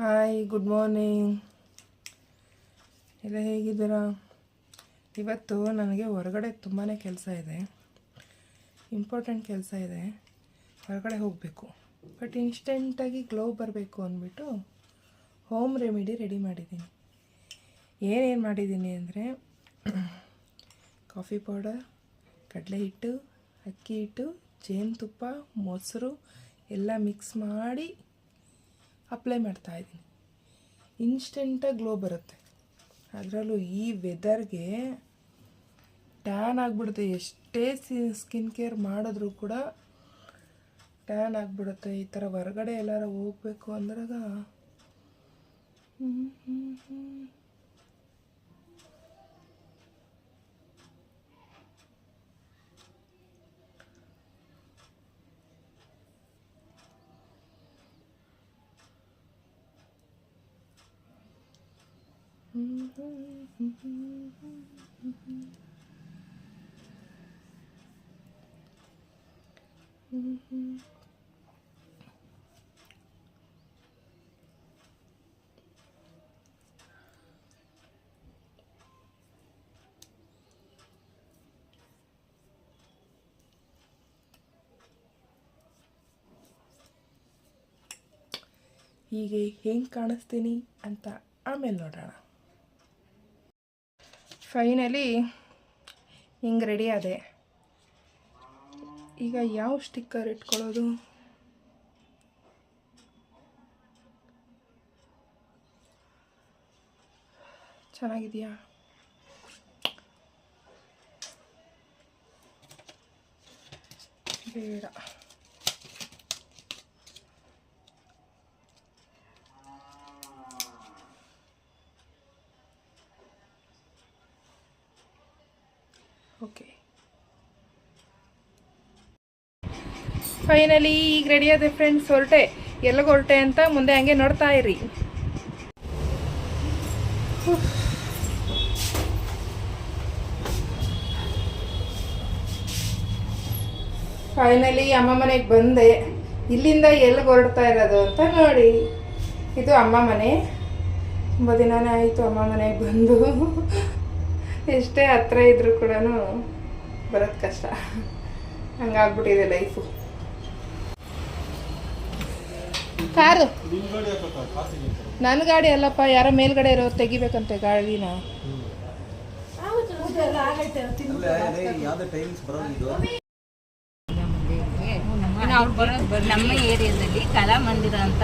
Hi, good morning. ಎಲ್ಲ ಹೇಗಿದ್ದೀರಾ? ಇವತ್ತು ನನಗೆ ಹೊರಗಡೆ ತುಂಬಾ ಕೆಲಸ ಇದೆ, ಇಂಪಾರ್ಟೆಂಟ್ ಕೆಲಸ ಇದೆ. ಹೊರಗಡೆ ಹೋಗಬೇಕು. ಬಟ್ ಇನ್ಸ್ಟೆಂಟಾಗಿ ಗ್ಲೋ ಬರಬೇಕು ಅಂದ್ಬಿಟ್ಟು ಹೋಮ್ ರೆಮಿಡಿ ರೆಡಿ ಮಾಡಿದ್ದೀನಿ. ಏನೇನು ಮಾಡಿದ್ದೀನಿ ಅಂದರೆ ಕಾಫಿ ಪೌಡರ್, ಕಡಲೆ ಹಿಟ್ಟು, ಅಕ್ಕಿ ಹಿಟ್ಟು, ಜೇನುತುಪ್ಪ, ಮೊಸರು ಎಲ್ಲ ಮಿಕ್ಸ್ ಮಾಡಿ ಅಪ್ಲೈ ಮಾಡ್ತಾಯಿದ್ದೀನಿ. ಇನ್ಸ್ಟೆಂಟಾಗಿ ಗ್ಲೋ ಬರುತ್ತೆ. ಅದರಲ್ಲೂ ಈ ವೆದರ್ಗೆ ಟ್ಯಾನ್ ಆಗಿಬಿಡುತ್ತೆ. ಎಷ್ಟೇ ಸ್ಕಿನ್ ಕೇರ್ ಮಾಡಿದ್ರೂ ಕೂಡ ಟ್ಯಾನ್ ಆಗಿಬಿಡುತ್ತೆ. ಈ ಥರ ಹೊರಗಡೆ ಎಲ್ಲಾರು ಹೋಗಬೇಕು ಅಂದಾಗ ಹೀಗೆ ಹೆಂಗೆ ಕಾಣಿಸ್ತೀನಿ ಅಂತ ಆಮೇಲೆ ನೋಡೋಣ. ಫೈನಲಿ ಹಿಂಗೆ ರೆಡಿ ಆದೆ. ಈಗ ಯಾವ ಸ್ಟಿಕ್ಕರ್ ಇಟ್ಕೊಳ್ಳೋದು? ಚೆನ್ನಾಗಿದೆಯಾ? ಬೇಡ. ಓಕೆ, ಫೈನಲಿ ಈಗ ರೆಡಿ ಆದೆ ಫ್ರೆಂಡ್ಸ್. ಹೊರಟೆ. ಎಲ್ಲಿಗೆ ಹೊರಟೆ ಅಂತ ಮುಂದೆ ಹಂಗೆ ನೋಡ್ತಾ ಇರಿ. ಫೈನಲಿ ಅಮ್ಮ ಮನೆಗೆ ಬಂದೆ. ಇಲ್ಲಿಂದ ಎಲ್ಲಿಗೆ ಹೊರಡ್ತಾ ಇರೋದು ಅಂತ ನೋಡಿ. ಇದು ಅಮ್ಮ ಮನೆ. ತುಂಬ ದಿನನೇ ಆಯಿತು ಅಮ್ಮ ಮನೆಗೆ ಬಂದು. ಎಷ್ಟೇ ಹತ್ರ ಇದ್ರೂ ಕೂಡ ಬರೋದು ಕಷ್ಟ. ಹಂಗಾಗ್ಬಿಟ್ಟಿದೆ ಲೈಫು. ಕಾರು ನನ್ನ ಗಾಡಿ ಅಲ್ಲಪ್ಪ, ಯಾರೋ ಮೇಲ್ಗಡೆ ಇರೋರು ತೆಗಿಬೇಕಂತೆ ಗಾಡಿನ. ನಮ್ಮ ಏರಿಯಾದಲ್ಲಿ ಕಲಾ ಮಂದಿರ ಅಂತ